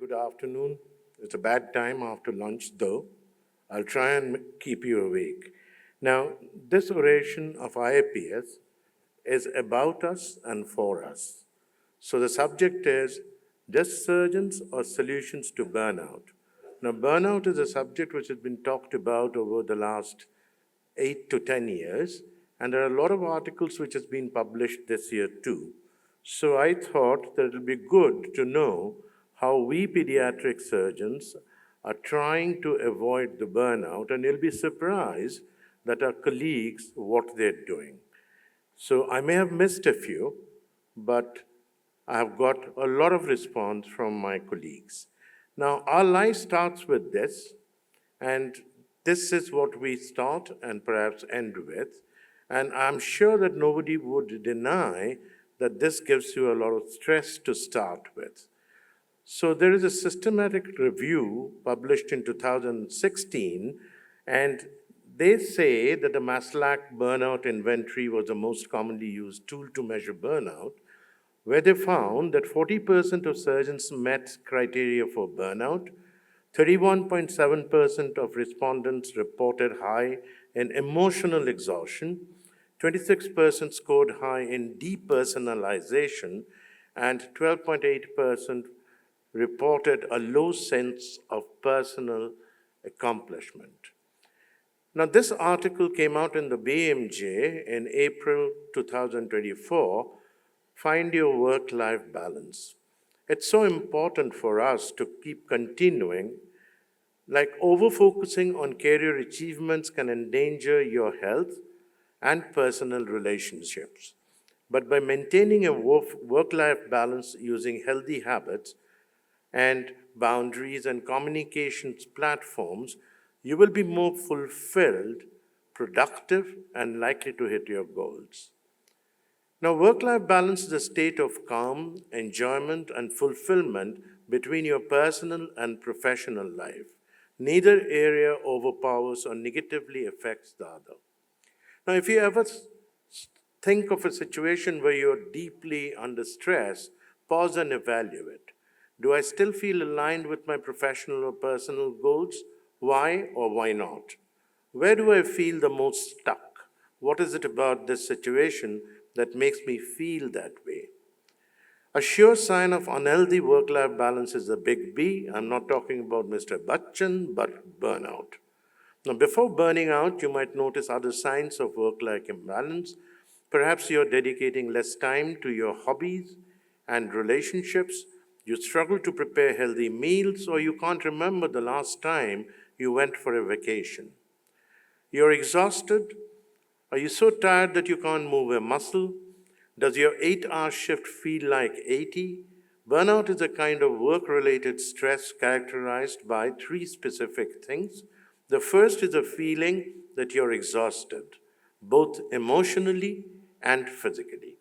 good afternoon. It's a bad time after lunch, though. I'll try and keep you awake. Now, this oration of IAPS is about us and for us. So the subject is just surgeons or solutions to burnout. Now, burnout is a subject which has been talked about over the last 8 to 10 years, and there are a lot of articles which has been published this year too. So I thought that it would be good to know how we pediatric surgeons are trying to avoid the burnout, and you'll be surprised that our colleagues, what they're doing. So I may have missed a few, but I have got a lot of response from my colleagues. Now, our life starts with this, and this is what we start and perhaps end with. And I'm sure that nobody would deny that this gives you a lot of stress to start with. So there is a systematic review published in 2016, and they say that the Maslach burnout inventory was the most commonly used tool to measure burnout, where they found that 40% of surgeons met criteria for burnout, 31.7% of respondents reported high in emotional exhaustion, 26% scored high in depersonalization, and 12.8% reported a low sense of personal accomplishment. Now, this article came out in the BMJ in April 2024, Find Your Work-Life Balance. It's so important for us to keep continuing, like over-focusing on career achievements can endanger your health and personal relationships. But by maintaining a work-life balance using healthy habits and boundaries and communications platforms, you will be more fulfilled, productive, and likely to hit your goals. Now, work-life balance is a state of calm, enjoyment, and fulfillment between your personal and professional life. Neither area overpowers or negatively affects the other. Now, if you ever think of a situation where you're deeply under stress, pause and evaluate. Do I still feel aligned with my professional or personal goals? Why or why not? Where do I feel the most stuck? What is it about this situation that makes me feel that way? A sure sign of unhealthy work-life balance is a big B. I'm not talking about Mr. Bachchan, but burnout. Now, before burning out, you might notice other signs of work-life imbalance. Perhaps you're dedicating less time to your hobbies and relationships. You struggle to prepare healthy meals, or you can't remember the last time you went for a vacation. You're exhausted. Are you so tired that you can't move a muscle? Does your 8-hour shift feel like 80? Burnout is a kind of work-related stress characterized by 3 specific things. The first is a feeling that you're exhausted, both emotionally and physically.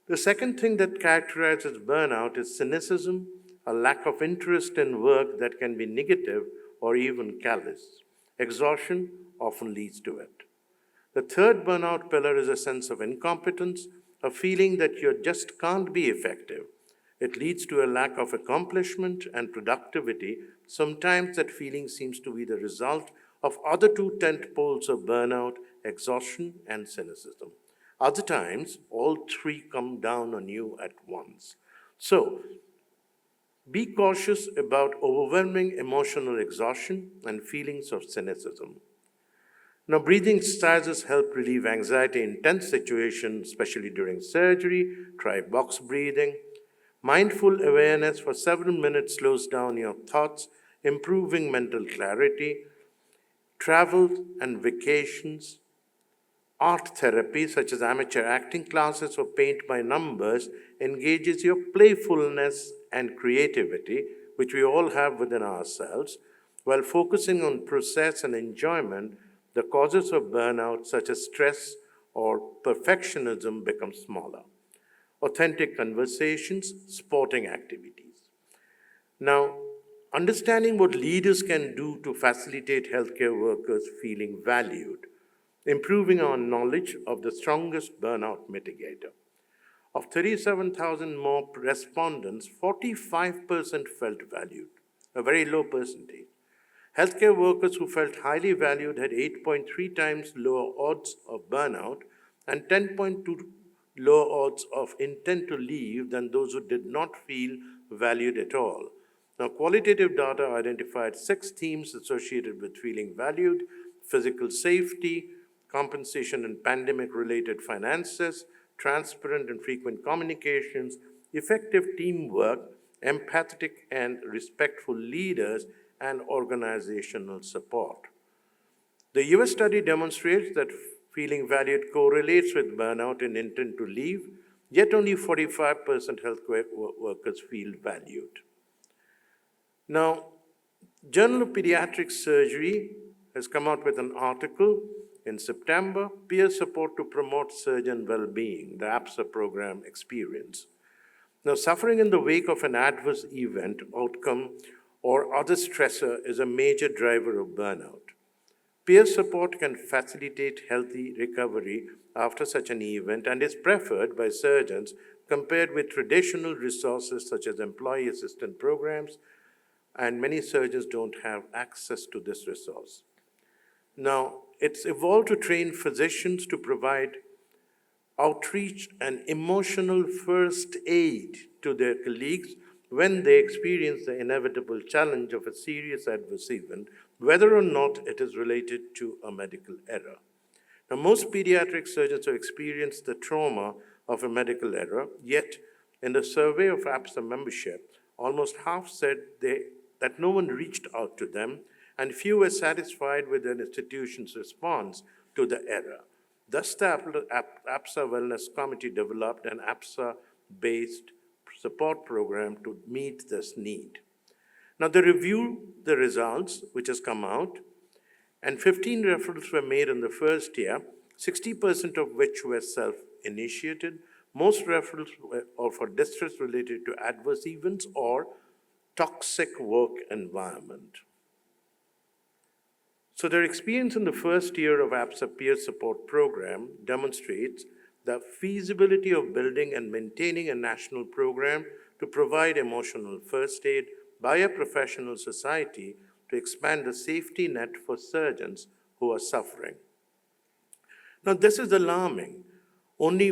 The second thing that characterizes burnout is cynicism, a lack of interest in work that can be negative or even callous. Exhaustion often leads to it. The third burnout pillar is a sense of incompetence, a feeling that you just can't be effective. It leads to a lack of accomplishment and productivity. Sometimes that feeling seems to be the result of other 2 tent poles of burnout, exhaustion, and cynicism. Other times, all 3 come down on you at once. So, be cautious about overwhelming emotional exhaustion and feelings of cynicism. Now, breathing exercises help relieve anxiety in tense situations, especially during surgery. Try box breathing. Mindful awareness for several minutes slows down your thoughts, improving mental clarity. Travel and vacations. Art therapy, such as amateur acting classes or paint by numbers, engages your playfulness and creativity, which we all have within ourselves. While focusing on process and enjoyment, the causes of burnout, such as stress or perfectionism, become smaller. Authentic conversations, sporting activities. Now, understanding what leaders can do to facilitate healthcare workers feeling valued, improving our knowledge of the strongest burnout mitigator. Of 37,000 more respondents, 45% felt valued, a very low percentage. Healthcare workers who felt highly valued had 8.3 times lower odds of burnout and 10.2 lower odds of intent to leave than those who did not feel valued at all. Now, qualitative data identified 6 themes associated with feeling valued: physical safety, compensation and pandemic-related finances, transparent and frequent communications, effective teamwork, empathetic and respectful leaders, and organizational support. The US study demonstrates that feeling valued correlates with burnout and intent to leave, yet only 45% healthcare workers feel valued. Now, Journal of Pediatric Surgery has come out with an article in September, Peer Support to Promote Surgeon Well-Being, the APSA program experience. Now, suffering in the wake of an adverse event, outcome, or other stressor is a major driver of burnout. Peer support can facilitate healthy recovery after such an event and is preferred by surgeons compared with traditional resources such as employee assistance programs, and many surgeons don't have access to this resource. Now, it's evolved to train physicians to provide outreach and emotional first aid to their colleagues when they experience the inevitable challenge of a serious adverse event, whether or not it is related to a medical error. Now, most pediatric surgeons have experienced the trauma of a medical error, yet in the survey of APSA membership, almost half said that no one reached out to them, and few were satisfied with an institution's response to the error. Thus, the APSA Wellness Committee developed an APSA-based support program to meet this need. Now, they reviewed the results, which has come out, and 15 referrals were made in the first year, 60% of which were self-initiated. Most referrals were for distress related to adverse events or toxic work environment. So their experience in the first year of APSA peer support program demonstrates the feasibility of building and maintaining a national program to provide emotional first aid by a professional society to expand the safety net for surgeons who are suffering. Now, this is alarming. Only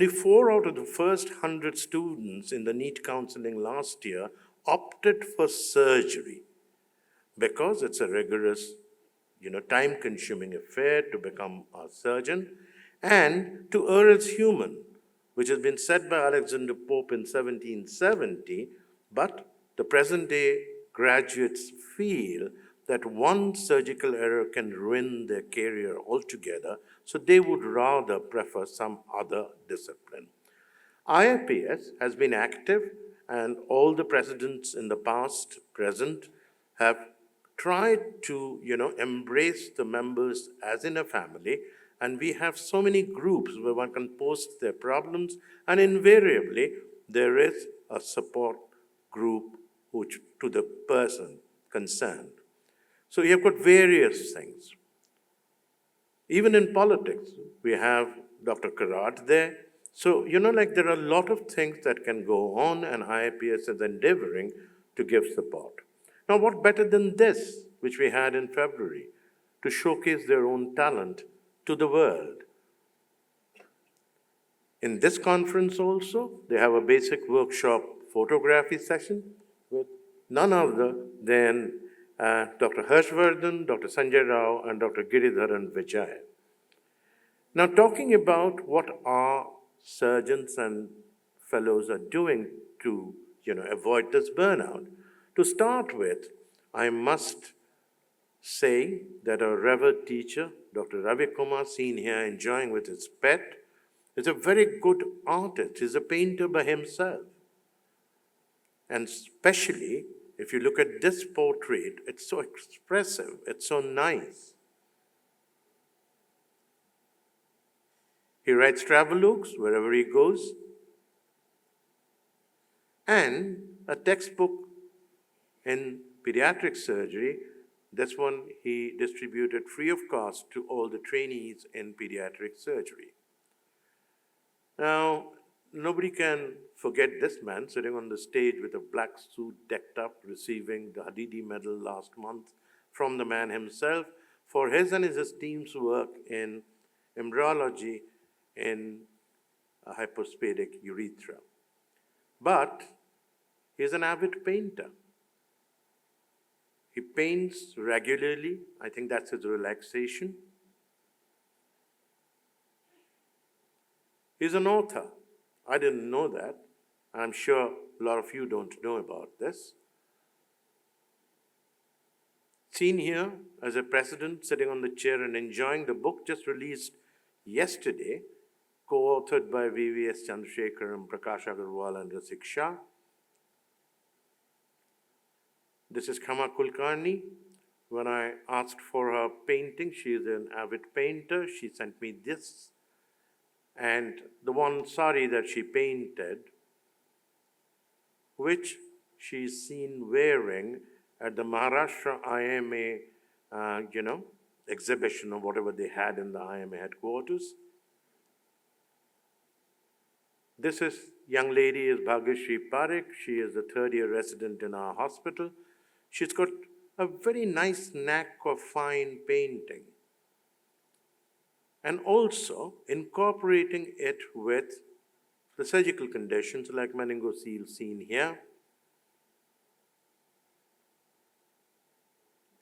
4 out of the first 100 students in the NEET counseling last year opted for surgery because it's a rigorous, time-consuming affair to become a surgeon, and to err is human, which has been said by Alexander Pope in 1770, but the present-day graduates feel that one surgical error can ruin their career altogether, so they would rather prefer some other discipline. IAPS has been active, and all the presidents in the past, present, have tried to, embrace the members as in a family, and we have so many groups where one can post their problems, and invariably there is a support group to the person concerned. So you've got various things. Even in politics, we have Dr. Karat there. So, there are a lot of things that can go on, and IAPS is endeavoring to give support. Now, what better than this, which we had in February, to showcase their own talent to the world? In this conference also, they have a basic workshop photography session with none other than Dr. Harshvardhan, Dr. Sanjay Rao, and Dr. Giridharan Vijay. Now, talking about what our surgeons and fellows are doing to, avoid this burnout. To start with, I must say that our revered teacher, Dr. Ravi Kumar, seen here enjoying with his pet, is a very good artist. He's a painter by himself. And especially, if you look at this portrait, it's so expressive, it's so nice. He writes travelogues wherever he goes, and a textbook in pediatric surgery. This one he distributed free of cost to all the trainees in pediatric surgery. Now, nobody can forget this man sitting on the stage with a black suit decked up, receiving the Hadidi Medal last month from the man himself for his and his team's work in embryology in a hypospadic urethra. But he's an avid painter. He paints regularly. I think that's his relaxation. He's an author. I didn't know that. I'm sure a lot of you don't know about this. Seen here as a president sitting on the chair and enjoying the book just released yesterday, co-authored by VVS Chandrasekharan, Prakash Agarwal, and Rasik Shah. This is Kama Kulkarni. When I asked for her painting, she is an avid painter. She sent me this. And the one sari that she painted, which she's seen wearing at the Maharashtra IMA, exhibition or whatever they had in the IMA headquarters. This young lady is Bhagyashree Parekh. She is a third-year resident in our hospital. She's got a very nice knack of fine painting, and also incorporating it with the surgical conditions like meningocele seen here.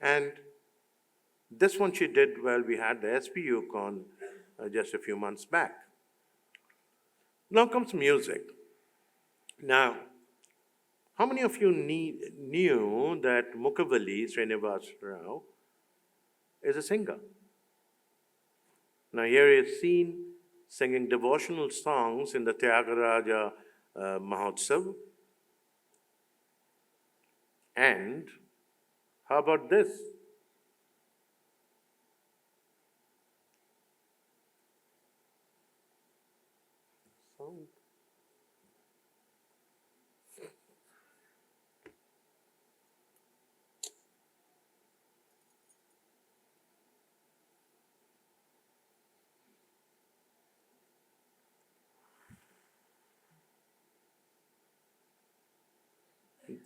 And this one she did while we had the SPU con just a few months back. Now comes music. Now, how many of you knew that Mukavalli Srinivas Rao is a singer? Now here he is seen singing devotional songs in the Tyagaraja Mahotsav. And how about this? Sound.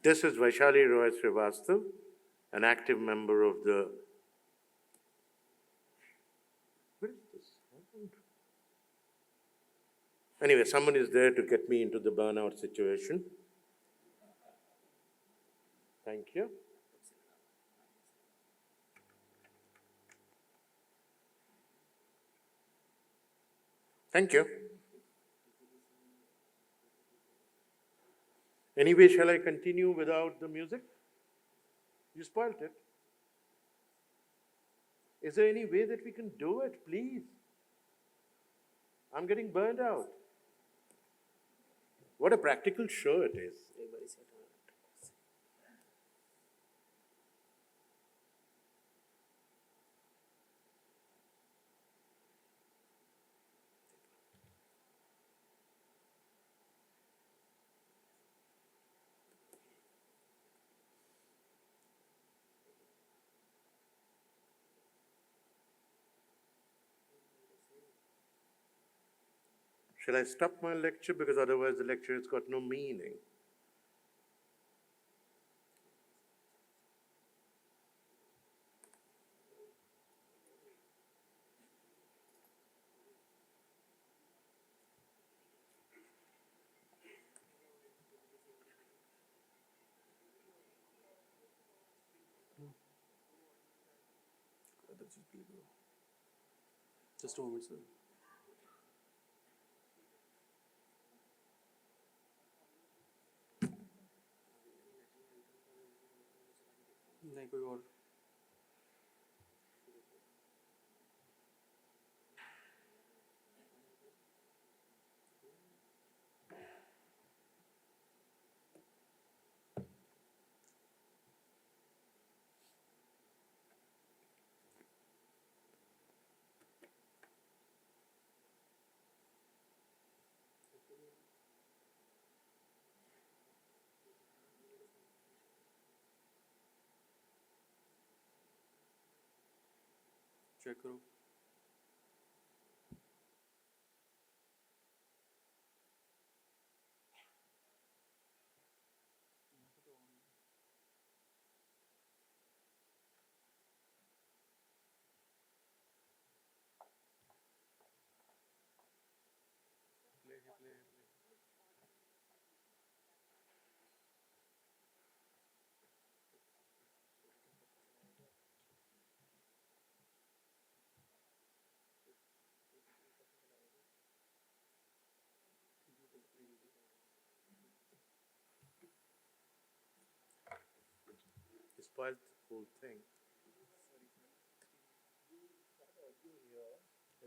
This is Vaishali Roy Srivastav, an active member of the. Where is this? Anyway, someone is there to get me into the burnout situation. Thank you. Thank you. Anyway, shall I continue without the music? You spoiled it. Is there any way that we can do it, please? I'm getting burned out. What a practical show it is. Shall I stop my lecture? Because otherwise the lecture has got no meaning. Just a moment, sir. नहीं कोई और check करो spoiled the whole thing.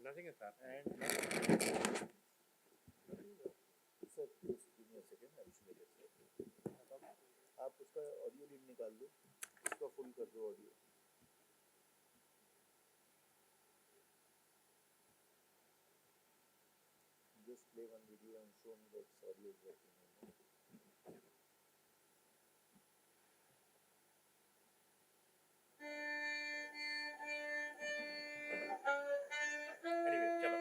Nothing has happened. Sir please give me a second I will make it. आप उसका audio lead निकाल दो, उसका full कर दो audio. Just play one video and show me that audio is working. Anyway, chalo.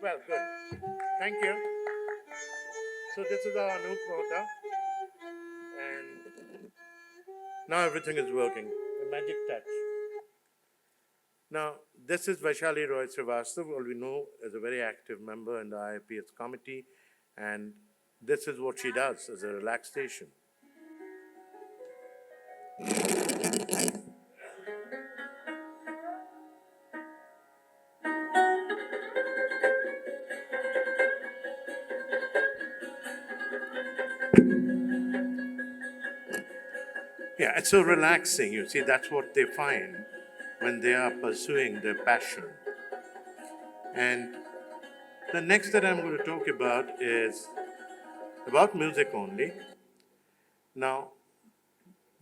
Well, good. Thank you. So this is our new quota, and now everything is working. The magic touch. Now, this is Vaishali Roy Srivastav, who we know as a very active member in the IAPS committee, and this is what she does as a relaxation. Yeah, it's so relaxing. You see, that's what they find when they are pursuing their passion. And the next that I'm going to talk about is about music only. Now,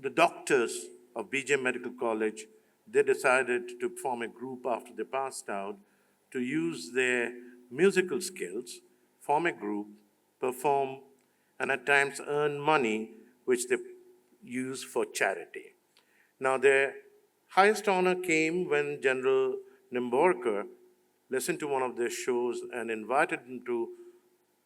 the doctors of BJ Medical College, they decided to form a group after they passed out to use their musical skills, form a group, perform, and at times earn money, which they use for charity. Now, their highest honor came when General Nimborkar listened to one of their shows and invited them to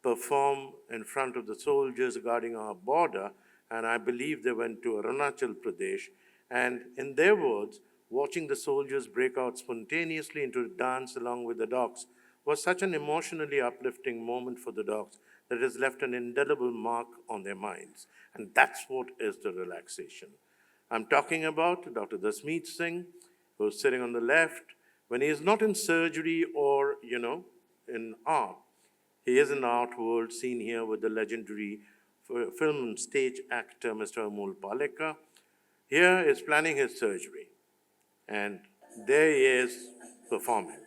perform in front of the soldiers guarding our border, and I believe they went to Arunachal Pradesh. And in their words, watching the soldiers break out spontaneously into dance along with the dogs was such an emotionally uplifting moment for the dogs that has left an indelible mark on their minds. And that's what is the relaxation. I'm talking about Dr. Dasmeet Singh, who's sitting on the left. When he is not in surgery or, in art, he is in the art world, seen here with the legendary film and stage actor, Mr. Amol Palekar. Here is planning his surgery, and there he is performing.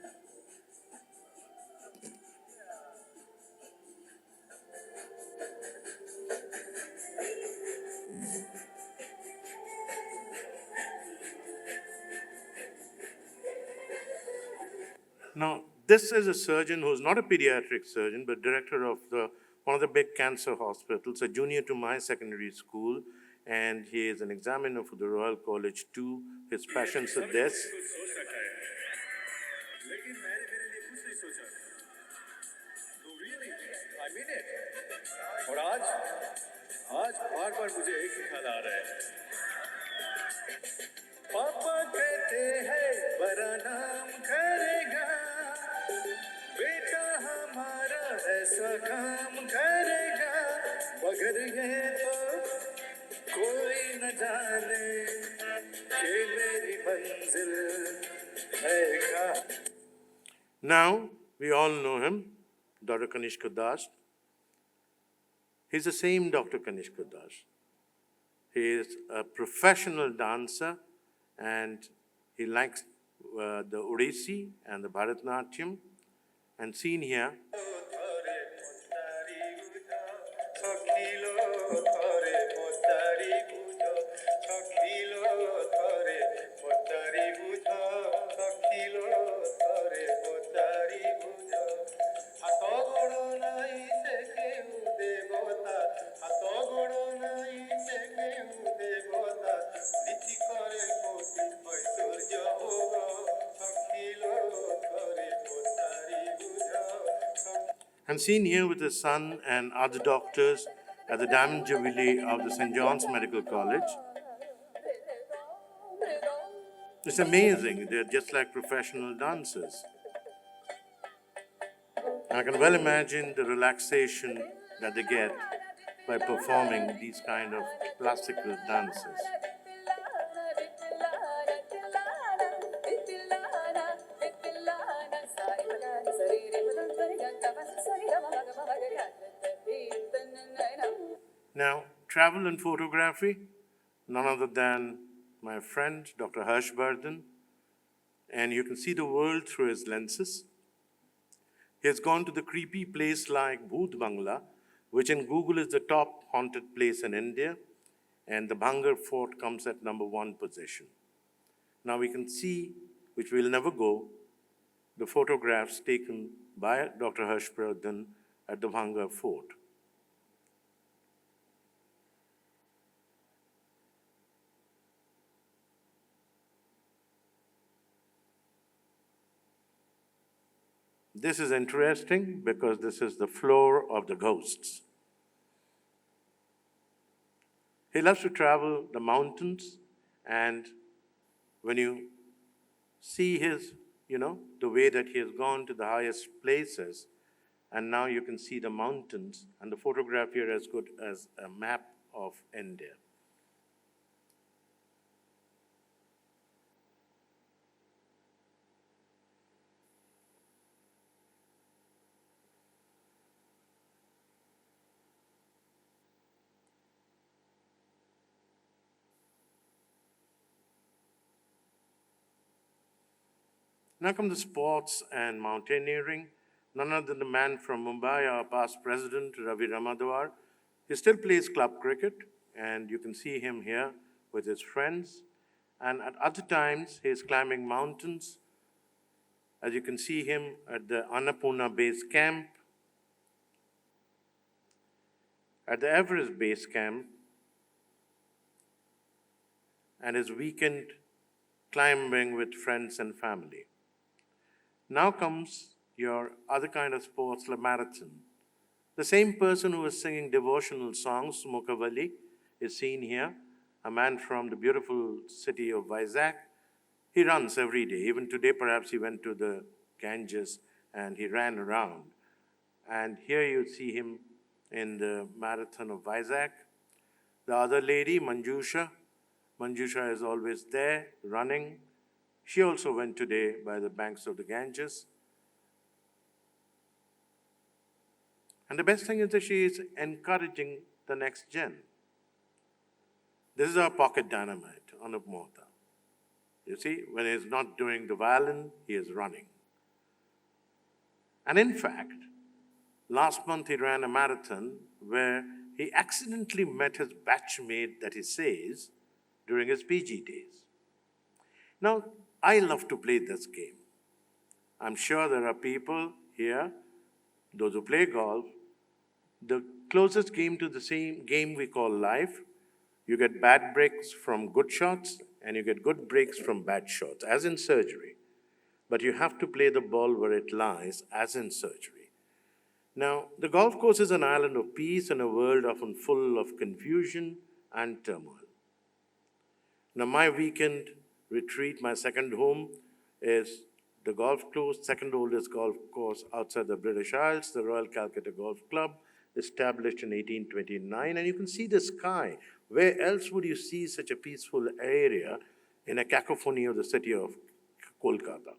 Now, this is a surgeon who's not a pediatric surgeon, but director of one of the big cancer hospitals, a junior to my secondary school, and he is an examiner for the Royal College too. His passions are this. और आज बार बार मुझे एक ही ख्याल आ रहा है। पापा कहते हैं बड़ा नाम करेगा, बेटा हमारा ऐसा काम करेगा, मगर ये तो कोई न जाने कि मेरी मंजिल है कहाँ। Now, we all know him, Dr. Kanishka Das. He's the same Dr. Kanishka Das. He is a professional dancer, and he likes the Odissi and the Bharatnatyam. And seen here, and seen here with his son and other doctors at the Diamond Jubilee of the St. John's Medical College. It's amazing. They're just like professional dancers. I can well imagine the relaxation that they get by performing these kind of classical dances. Now, travel and photography, none other than my friend, Dr. Harshvardhan, and you can see the world through his lenses. He has gone to the creepy place like Bhoot Bangla, which in Google is the top haunted place in India, and the Bhangar Fort comes at #1 position. Now we can see, which we'll never go, the photographs taken by Dr. Harshvardhan at the Bhangar Fort. This is interesting because this is the floor of the ghosts. He loves to travel the mountains, and when you see his, the way that he has gone to the highest places, and now you can see the mountains, and the photograph here is as good as a map of India. Now come the sports and mountaineering. None other than the man from Mumbai, our past president, Ravi Ramadwar. He still plays club cricket, and you can see him here with his friends. And at other times, he is climbing mountains. As you can see him at the Annapurna Base Camp, at the Everest Base Camp, and his weekend climbing with friends and family. Now comes your other kind of sports, the marathon. The same person who was singing devotional songs, Mukhavali, is seen here, a man from the beautiful city of Vizag. He runs every day. Even today, perhaps he went to the Ganges and he ran around. And here you see him in the marathon of Vizag. The other lady, Manjusha is always there, running. She also went today by the banks of the Ganges. And the best thing is that she is encouraging the next gen. This is our pocket dynamite, Anup Mohta. You see, when he's not doing the violin, he is running. And in fact, last month he ran a marathon where he accidentally met his batchmate that he says during his PG days. Now, I love to play this game. I'm sure there are people here, those who play golf, the closest game to the same game we call life. You get bad breaks from good shots, and you get good breaks from bad shots, as in surgery. But you have to play the ball where it lies, as in surgery. Now, the golf course is an island of peace in a world often full of confusion and turmoil. Now, my weekend retreat, my second home, is the golf course, second oldest golf course outside the British Isles, the Royal Calcutta Golf Club, established in 1829. And you can see the sky. Where else would you see such a peaceful area in a cacophony of the city of Kolkata?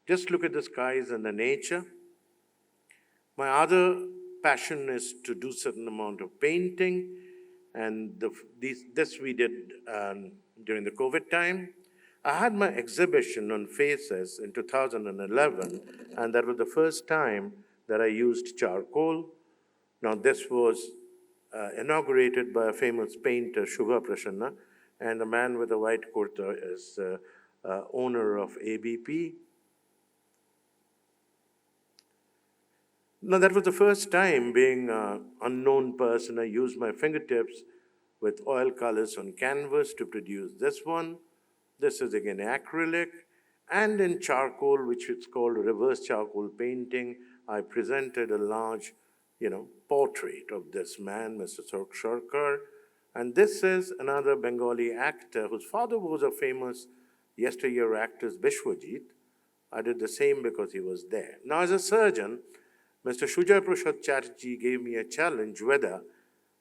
Just look at the skies and the nature. My other passion is to do certain amount of painting, and this we did during the COVID time. I had my exhibition on faces in 2011, and that was the first time that I used charcoal. Now, this was inaugurated by a famous painter, Shubha Prasanna, and the man with the white kurta is owner of ABP. Now, that was the first time, being an unknown person, I used my fingertips with oil colors on canvas to produce this one. This is again acrylic. And in charcoal, which is called reverse charcoal painting, I presented a large, portrait of this man, Mr. Sarkar. And this is another Bengali actor whose father was a famous yesteryear actor, Bishwajit. I did the same because he was there. Now, as a surgeon, Mr. Shujai Prasad Chatterjee gave me a challenge whether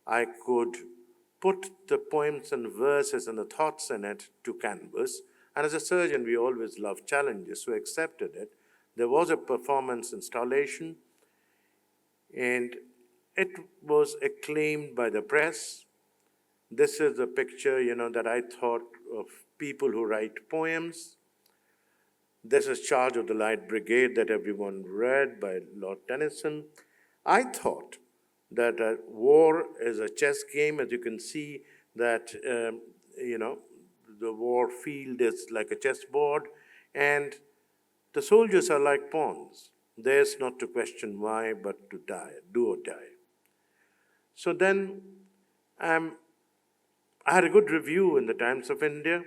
I could put the poems and verses and the thoughts in it to canvas. And as a surgeon, we always love challenges, so I accepted it. There was a performance installation, and it was acclaimed by the press. This is a picture, that I thought of people who write poems. This is Charge of the Light Brigade that everyone read by Lord Tennyson. I thought that war is a chess game. As you can see that, the war field is like a chessboard, and the soldiers are like pawns. Theirs not to question why, but to die, do or die. So then I had a good review in the Times of India,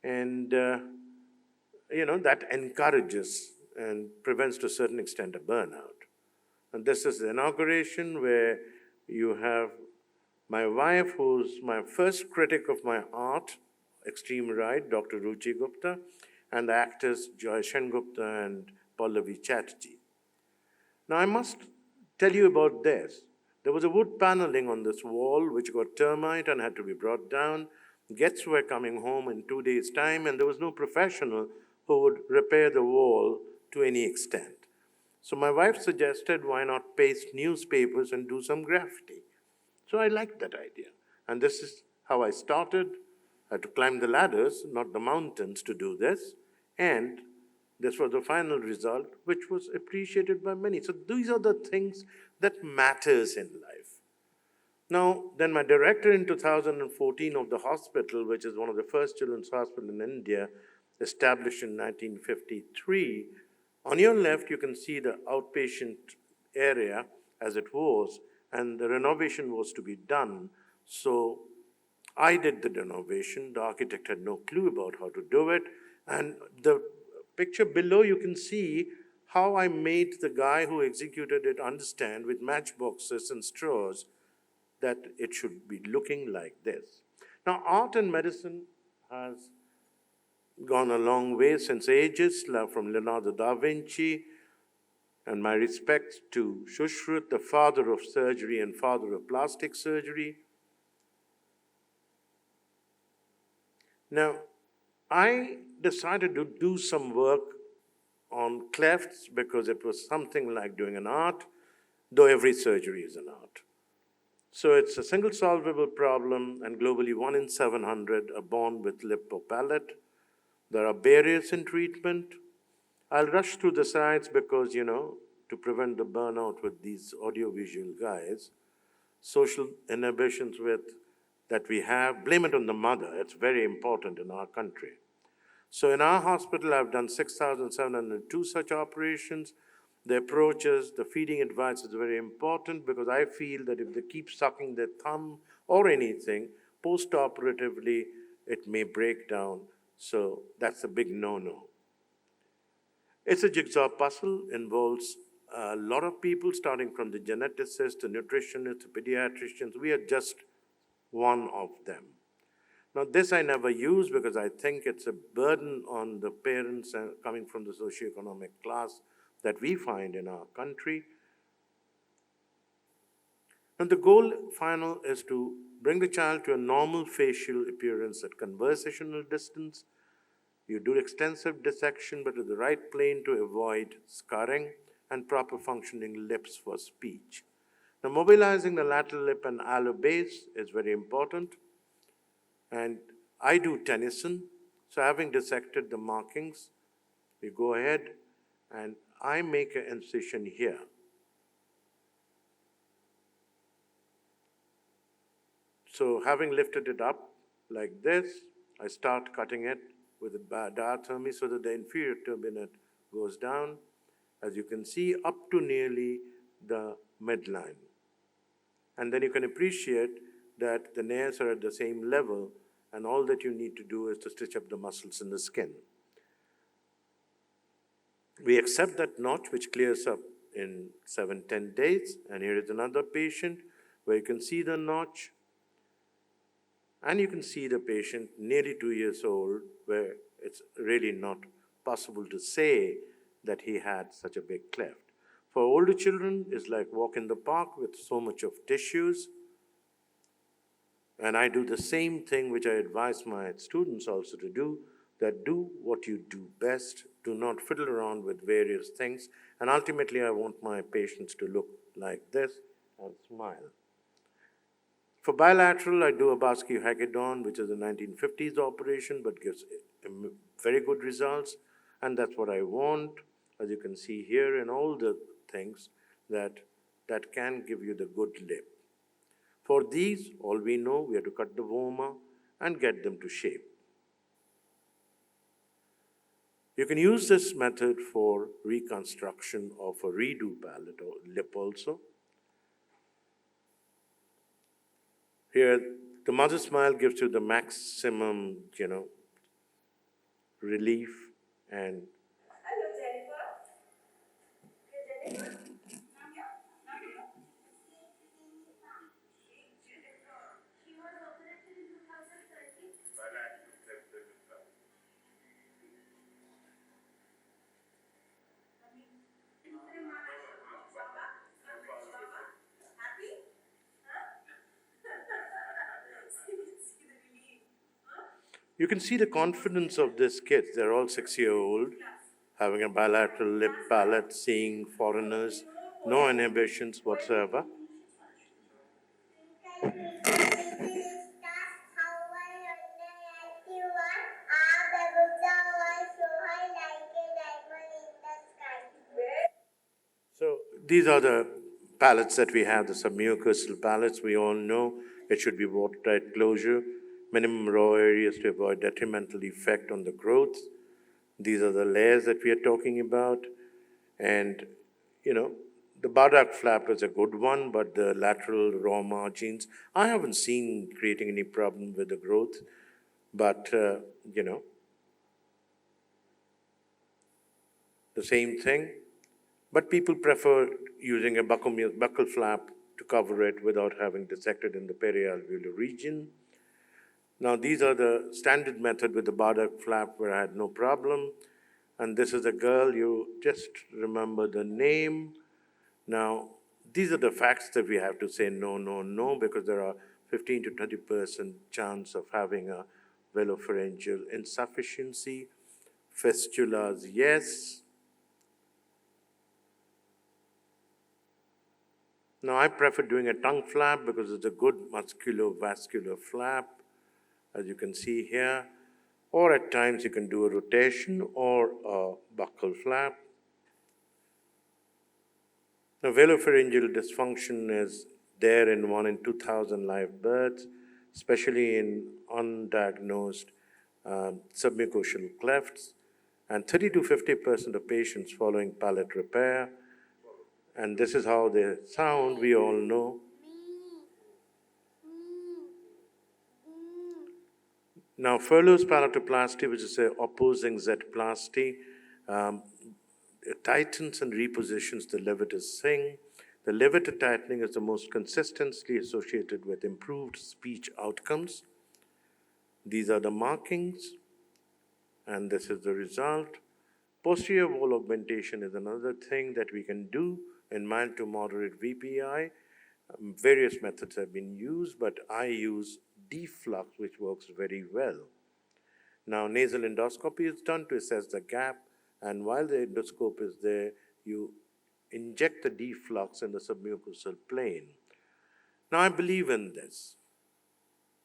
and that encourages and prevents to a certain extent a burnout. And this is the inauguration where you have my wife, who's my first critic of my art, extreme right, Dr. Ruchi Gupta, and the actors Joy Gupta and Pallavi Chatterjee. Now, I must tell you about this. There was a wood paneling on this wall which got termite and had to be brought down. Guests were coming home in 2 days' time, and there was no professional who would repair the wall to any extent. So my wife suggested, why not paste newspapers and do some graffiti? So I liked that idea. And this is how I started. I had to climb the ladders, not the mountains, to do this. And this was the final result, which was appreciated by many. So these are the things that matters in life. Now, then my director in 2014 of the hospital, which is one of the first children's hospitals in India, established in 1953, on your left, you can see the outpatient area as it was, and the renovation was to be done. So I did the renovation. The architect had no clue about how to do it. And the picture below, you can see how I made the guy who executed it understand with matchboxes and straws that it should be looking like this. Now, art and medicine has gone a long way since ages, from Leonardo da Vinci, and my respects to Shushruth, the father of surgery and father of plastic surgery. Now, I decided to do some work on clefts because it was something like doing an art, though every surgery is an art. So it's a single solvable problem, and globally 1 in 700 are born with lip or palate. There are barriers in treatment. I'll rush through the slides because, to prevent the burnout with these audiovisual guys, social inhibitions that we have, blame it on the mother. It's very important in our country. So in our hospital, I've done 6,702 such operations. The approaches, the feeding advice is very important because I feel that if they keep sucking their thumb or anything, post-operatively, it may break down. So that's a big no-no. It's a jigsaw puzzle, involves a lot of people, starting from the geneticists, the nutritionists, the pediatricians. We are just one of them. Now, this I never use because I think it's a burden on the parents coming from the socioeconomic class that we find in our country. And the goal final is to bring the child to a normal facial appearance at conversational distance. You do extensive dissection, but at the right plane to avoid scarring and proper functioning lips for speech. Now, mobilizing the lateral lip and aloe base is very important. And I do Tennyson. So having dissected the markings, we go ahead and I make an incision here. So having lifted it up like this, I start cutting it with a diathermy so that the inferior turbinate goes down, as you can see, up to nearly the midline. And then you can appreciate that the nails are at the same level, and all that you need to do is to stitch up the muscles in the skin. We accept that notch, which clears up in 7-10 days. And here is another patient where you can see the notch. And you can see the patient nearly 2 years old, where it's really not possible to say that he had such a big cleft. For older children, it's like walk in the park with so much of tissues. And I do the same thing which I advise my students also to do, that do what you do best. Do not fiddle around with various things. And ultimately, I want my patients to look like this and smile. For bilateral, I do a Basque-Hagedon, which is a 1950s operation, but gives very good results. And that's what I want, as you can see here, in all the things that can give you the good lip. For these, all we know, we have to cut the woma and get them to shape. You can use this method for reconstruction of a redo palate or lip also. Here, the mother smile gives you the maximum, relief and Hello, Jennifer. Hey, Jennifer. She was operated in 2013. Happy? Huh? See the relief. Huh? you can see the confidence of these kids. They're all 6-year-old, having a bilateral lip palate, seeing foreigners, no inhibitions whatsoever. So these are the palettes that we have, the submucosal palettes. We all know it should be watertight closure, minimum raw areas to avoid detrimental effect on the growth. These are the layers that we are talking about. And, the Bardak flap is a good one, but the lateral raw margins, I haven't seen creating any problem with the growth. But, the same thing. But people prefer using a buccal flap to cover it without having dissected in the perialveolar region. Now, these are the standard method with the Bardak flap where I had no problem. And this is a girl, you just remember the name. Now, these are the facts that we have to say no, no, no, because there are 15 to 20% chance of having a velopharyngeal insufficiency. Fistulas, yes. Now, I prefer doing a tongue flap because it's a good musculovascular flap, as you can see here. Or at times you can do a rotation or a buccal flap. Now, velopharyngeal dysfunction is there in 1 in 2,000 live births, especially in undiagnosed submucosal clefts, and 30 to 50% of patients following palate repair. And this is how they sound, we all know. Now, Furlow's palatoplasty, which is an opposing Z-plasty, it tightens and repositions the levator thing. The levator tightening is the most consistently associated with improved speech outcomes. These are the markings, and this is the result. Posterior wall augmentation is another thing that we can do in mild to moderate VPI. Various methods have been used, but I use deflux, which works very well. Now, nasal endoscopy is done to assess the gap, and while the endoscope is there, you inject the deflux in the submucosal plane. Now, I believe in this.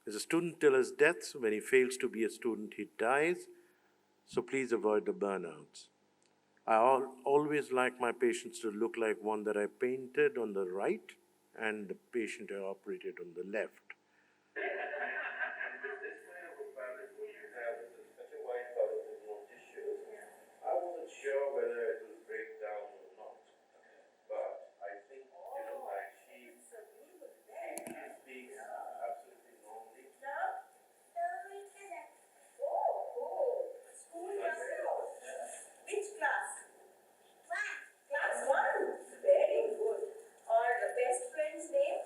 As a student till his death, when he fails to be a student, he dies. So please avoid the burnouts. I always like my patients to look like one that I painted on the right and the patient I operated on the left. I wasn't sure whether it will break down or not, but I think, like she speaks absolutely normally. Oh, cool. School yourself. Which class? Class 1. Very good. Or the best friend's name?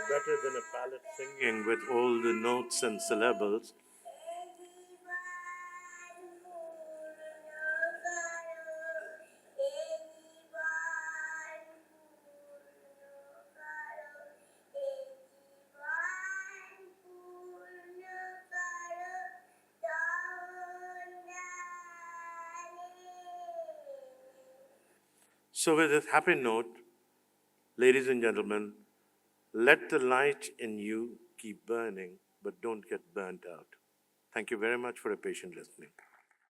better than a palate singing with all the notes and syllables. So, with this happy note, ladies and gentlemen, let the light in you keep burning, but don't get burnt out. Thank you very much for your patient listening.